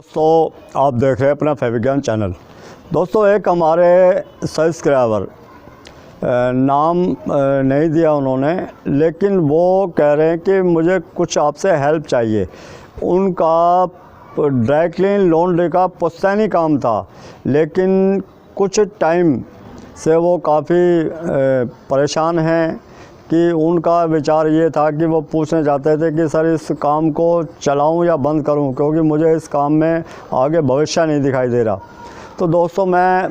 दोस्तों आप देख रहे हैं अपना फैविज्ञान चैनल। दोस्तों एक हमारे सब्सक्राइबर नाम नहीं दिया उन्होंने, लेकिन वो कह रहे हैं कि मुझे कुछ आपसे हेल्प चाहिए। उनका ड्राई क्लीन लॉन्ड्री का पुश्तैनी काम था, लेकिन कुछ टाइम से वो काफ़ी परेशान हैं कि उनका विचार ये था कि वो पूछना चाहते थे कि सर इस काम को चलाऊं या बंद करूं, क्योंकि मुझे इस काम में आगे भविष्य नहीं दिखाई दे रहा। तो दोस्तों मैं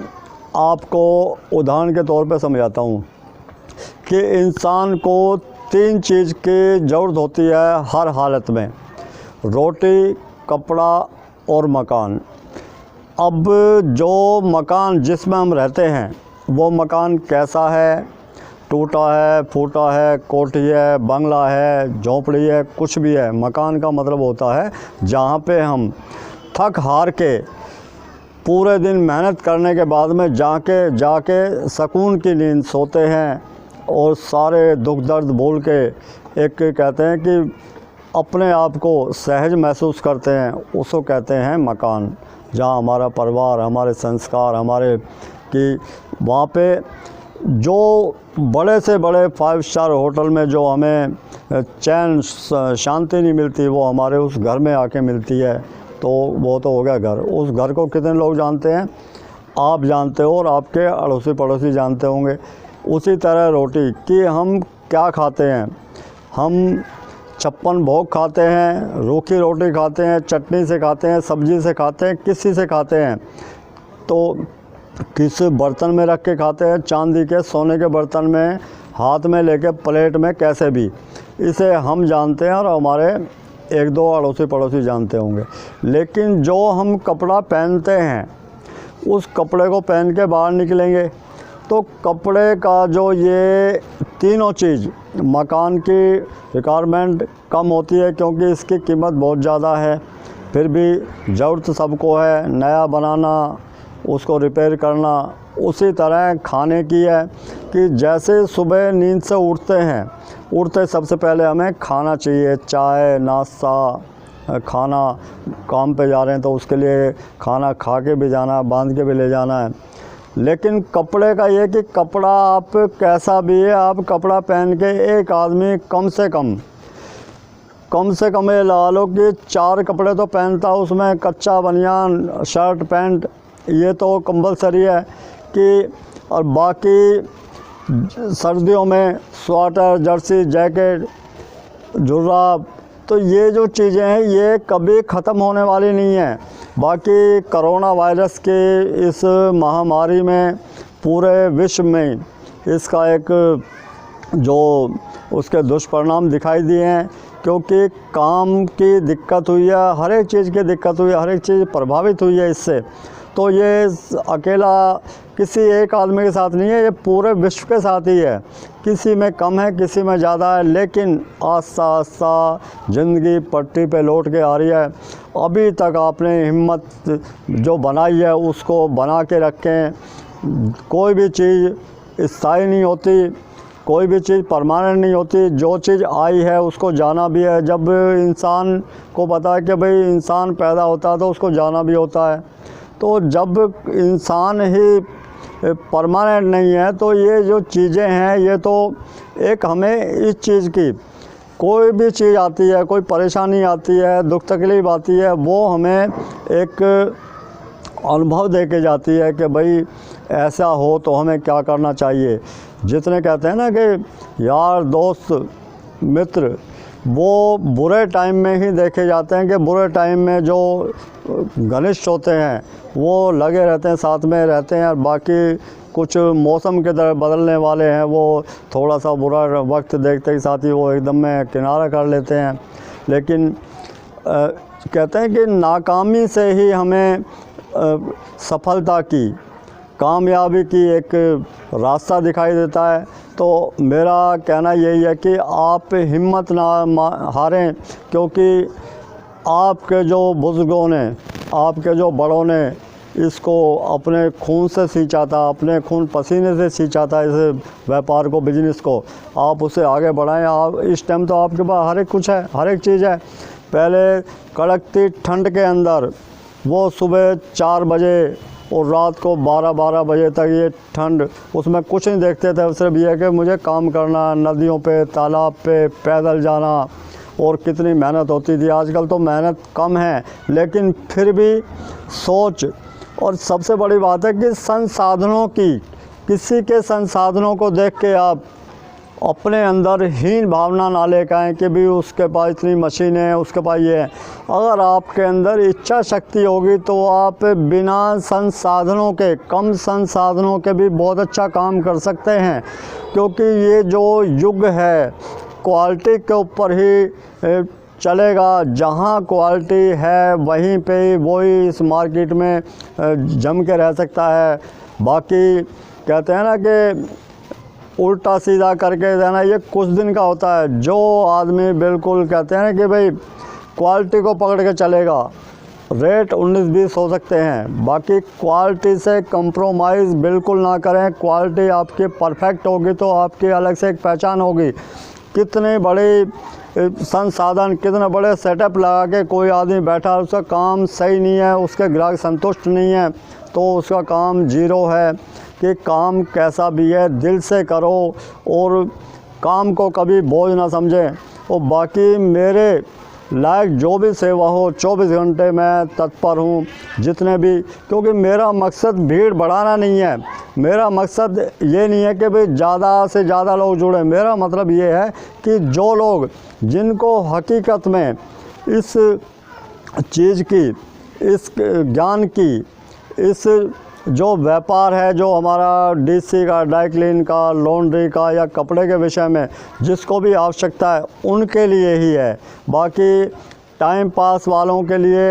आपको उदाहरण के तौर पे समझाता हूं कि इंसान को 3 चीज़ की ज़रूरत होती है हर हालत में: रोटी, कपड़ा और मकान। अब जो मकान जिसमें हम रहते हैं वो मकान कैसा है, टूटा है, फूटा है, कोठी है, बंगला है, झोंपड़ी है, कुछ भी है, मकान का मतलब होता है जहाँ पे हम थक हार के पूरे दिन मेहनत करने के बाद में जाके सुकून की नींद सोते हैं और सारे दुख दर्द भूल के एक कहते हैं कि अपने आप को सहज महसूस करते हैं, उसको कहते हैं मकान। जहाँ हमारा परिवार, हमारे संस्कार, हमारे कि वहाँ पे जो बड़े से बड़े 5 स्टार होटल में जो हमें चैन शांति नहीं मिलती, वो हमारे उस घर में आके मिलती है। तो वो तो हो गया घर। उस घर को कितने लोग जानते हैं? आप जानते हो और आपके अड़ोसी पड़ोसी जानते होंगे। उसी तरह रोटी कि हम क्या खाते हैं, हम 56 भोग खाते हैं, रूखी रोटी खाते हैं, चटनी से खाते हैं, सब्जी से खाते हैं, किसी से खाते हैं, तो किस बर्तन में रख के खाते हैं, चांदी के, सोने के बर्तन में, हाथ में लेके, प्लेट में, कैसे भी, इसे हम जानते हैं और हमारे 1-2 अड़ोसी पड़ोसी जानते होंगे। लेकिन जो हम कपड़ा पहनते हैं, उस कपड़े को पहन के बाहर निकलेंगे तो कपड़े का जो ये तीनों चीज़, मकान की रिक्वायरमेंट कम होती है क्योंकि इसकी कीमत बहुत ज़्यादा है, फिर भी ज़रूरत सबको है, नया बनाना, उसको रिपेयर करना। उसी तरह खाने की है कि जैसे सुबह नींद से उठते सबसे पहले हमें खाना चाहिए, चाय, नाश्ता, खाना। काम पे जा रहे हैं तो उसके लिए खाना खा के भी जाना, बांध के भी ले जाना है। लेकिन कपड़े का ये कि कपड़ा आप कैसा भी है, आप कपड़ा पहन के एक आदमी कम से कम ये लगा लो कि 4 कपड़े तो पहनता, उसमें कच्चा बनियान, शर्ट, पैंट, ये तो कंपलसरी है कि, और बाकी सर्दियों में स्वेटर, जर्सी, जैकेट, जुर्राब, तो ये जो चीज़ें हैं ये कभी ख़त्म होने वाली नहीं है। बाकी कोरोना वायरस के इस महामारी में पूरे विश्व में इसका एक जो उसके दुष्परिणाम दिखाई दिए हैं, क्योंकि काम की दिक्कत हुई है, हर एक चीज़ की दिक्कत हुई है, हर एक चीज़ प्रभावित हुई है इससे। तो ये अकेला किसी एक आदमी के साथ नहीं है, ये पूरे विश्व के साथ ही है। किसी में कम है, किसी में ज़्यादा है, लेकिन आस्ता आस्ता ज़िंदगी पटरी पे लौट के आ रही है। अभी तक आपने हिम्मत जो बनाई है उसको बना के रखें। कोई भी चीज़ स्थायी नहीं होती, कोई भी चीज़ परमानेंट नहीं होती। जो चीज़ आई है उसको जाना भी है। जब इंसान को पता है कि भाई इंसान पैदा होता है तो उसको जाना भी होता है, तो जब इंसान ही परमानेंट नहीं है तो ये जो चीज़ें हैं ये तो एक हमें इस चीज़ की, कोई भी चीज़ आती है, कोई परेशानी आती है, दुख तकलीफ़ आती है, वो हमें एक अनुभव दे के जाती है कि भाई ऐसा हो तो हमें क्या करना चाहिए। जितने कहते हैं ना कि यार, दोस्त, मित्र, वो बुरे टाइम में ही देखे जाते हैं कि बुरे टाइम में जो घनिष्ठ होते हैं वो लगे रहते हैं, साथ में रहते हैं, और बाकी कुछ मौसम के तरह बदलने वाले हैं वो थोड़ा सा बुरा वक्त देखते ही साथ ही वो एकदम में किनारा कर लेते हैं। लेकिन कहते हैं कि नाकामी से ही हमें सफलता की, कामयाबी की एक रास्ता दिखाई देता है। तो मेरा कहना यही है कि आप हिम्मत ना हारें, क्योंकि आपके जो बुज़ुर्गों ने, आपके जो बड़ों ने इसको अपने खून से सींचा था, अपने खून पसीने से सींचा था इस व्यापार को, बिजनेस को। आप उसे आगे बढ़ाएं। आप इस टाइम तो आपके पास हर एक कुछ है, हर एक चीज़ है। पहले कड़कती ठंड के अंदर वो सुबह 4 बजे और रात को 12 बजे तक ये ठंड, उसमें कुछ नहीं देखते थे, सिर्फ ये कि मुझे काम करना, नदियों पे, तालाब पे पैदल जाना, और कितनी मेहनत होती थी। आजकल तो मेहनत कम है, लेकिन फिर भी सोच, और सबसे बड़ी बात है कि संसाधनों की, किसी के संसाधनों को देख के आप अपने अंदर हीन भावना ना लेकर आएँ कि भी उसके पास इतनी मशीनें हैं, उसके पास ये है। अगर आपके अंदर इच्छा शक्ति होगी तो आप बिना संसाधनों के, कम संसाधनों के भी बहुत अच्छा काम कर सकते हैं, क्योंकि ये जो युग है क्वालिटी के ऊपर ही चलेगा। जहाँ क्वालिटी है वहीं पे वही इस मार्केट में जम के रह सकता है। बाकी कहते हैं ना कि उल्टा सीधा करके देना ये कुछ दिन का होता है। जो आदमी बिल्कुल कहते हैं ना कि भाई क्वालिटी को पकड़ के चलेगा, रेट 19-20 हो सकते हैं, बाकी क्वालिटी से कंप्रोमाइज़ बिल्कुल ना करें। क्वालिटी आपकी परफेक्ट होगी तो आपकी अलग से एक पहचान होगी। कितने बड़े संसाधन, कितने बड़े सेटअप लगा के कोई आदमी बैठा, उसका काम सही नहीं है, उसके ग्राहक संतुष्ट नहीं है, तो उसका काम ज़ीरो है। कि काम कैसा भी है दिल से करो और काम को कभी बोझ ना समझें। और बाकी मेरे लायक जो भी सेवा हो 24 घंटे मैं तत्पर हूँ, जितने भी, क्योंकि मेरा मकसद भीड़ बढ़ाना नहीं है। मेरा मकसद ये नहीं है कि भाई ज़्यादा से ज़्यादा लोग जुड़ें। मेरा मतलब ये है कि जो लोग, जिनको हकीकत में इस चीज़ की, इस ज्ञान की, इस जो व्यापार है, जो हमारा डीसी का, ड्राई क्लीन का, लॉन्ड्री का या कपड़े के विषय में जिसको भी आवश्यकता है, उनके लिए ही है। बाकी टाइम पास वालों के लिए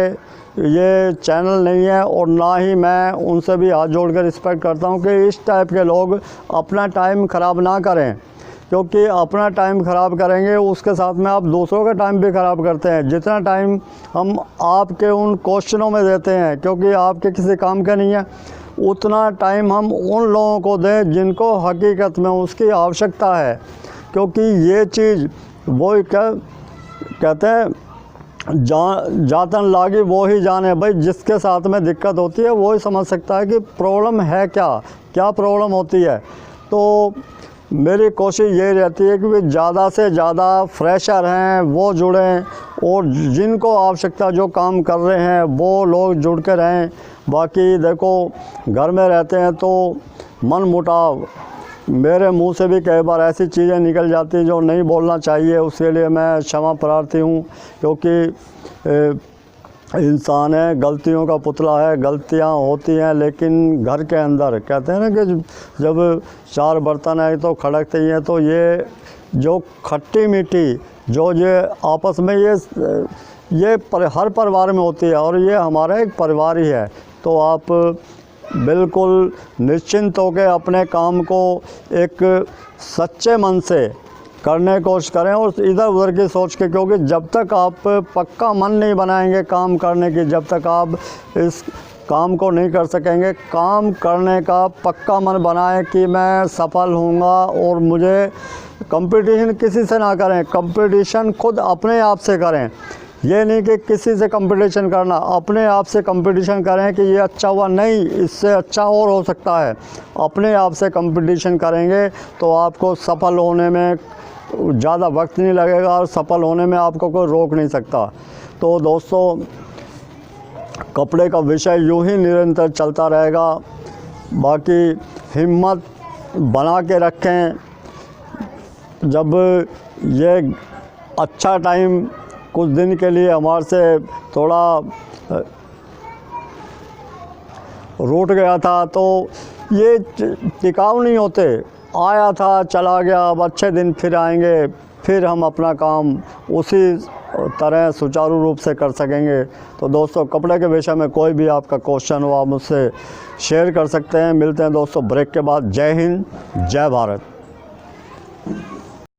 ये चैनल नहीं है। और ना ही मैं उनसे भी हाथ जोड़ कर रिस्पेक्ट करता हूँ कि इस टाइप के लोग अपना टाइम ख़राब ना करें, क्योंकि अपना टाइम ख़राब करेंगे उसके साथ में आप दूसरों का टाइम भी ख़राब करते हैं। जितना टाइम हम आपके उन क्वेश्चनों में देते हैं, क्योंकि आपके किसी काम का नहीं है, उतना टाइम हम उन लोगों को दें जिनको हकीकत में उसकी आवश्यकता है। क्योंकि ये चीज़ वो क्या कहते हैं, जातन लागी वो ही जाने। भाई जिसके साथ में दिक्कत होती है वो ही समझ सकता है कि प्रॉब्लम है क्या प्रॉब्लम होती है। तो मेरी कोशिश ये रहती है कि ज़्यादा से ज़्यादा फ्रेशर हैं वो जुड़ें, और जिनको आवश्यकता, जो काम कर रहे हैं वो लोग जुड़ के रहें। बाकी देखो, घर में रहते हैं तो मन मुटाव, मेरे मुंह से भी कई बार ऐसी चीज़ें निकल जाती जो नहीं बोलना चाहिए, उसके लिए मैं क्षमा प्रार्थी हूँ। क्योंकि इंसान है, गलतियों का पुतला है, गलतियाँ होती हैं। लेकिन घर के अंदर कहते हैं ना कि जब 4 बर्तन है तो खड़कते ही हैं, तो ये जो खट्टी मीठी जो ये आपस में ये हर परिवार में होती है, और ये हमारा एक परिवार ही है। तो आप बिल्कुल निश्चिंत होकर अपने काम को एक सच्चे मन से करने की कोशिश करें, और इधर उधर की सोच के, क्योंकि जब तक आप पक्का मन नहीं बनाएंगे काम करने की, जब तक आप इस काम को नहीं कर सकेंगे। काम करने का पक्का मन बनाएं कि मैं सफल होऊंगा, और मुझे कंपटीशन किसी से ना करें, कंपटीशन खुद अपने आप से करें। ये नहीं कि किसी से कंपटीशन करना, अपने आप से कंपटीशन करें कि ये अच्छा हुआ, नहीं इससे अच्छा और हो सकता है। अपने आप से कंपटीशन करेंगे तो आपको सफल होने में ज़्यादा वक्त नहीं लगेगा, और सफल होने में आपको कोई रोक नहीं सकता। तो दोस्तों, कपड़े का विषय यूँ ही निरंतर चलता रहेगा। बाकी हिम्मत बना के रखें। जब ये अच्छा टाइम कुछ दिन के लिए हमारे से थोड़ा रूठ गया था, तो ये टिकाऊ नहीं होते। आया था चला गया, अब अच्छे दिन फिर आएंगे, फिर हम अपना काम उसी तरह सुचारू रूप से कर सकेंगे। तो दोस्तों, कपड़े के विषय में कोई भी आपका क्वेश्चन हो आप मुझसे शेयर कर सकते हैं। मिलते हैं दोस्तों ब्रेक के बाद। जय हिंद, जय भारत।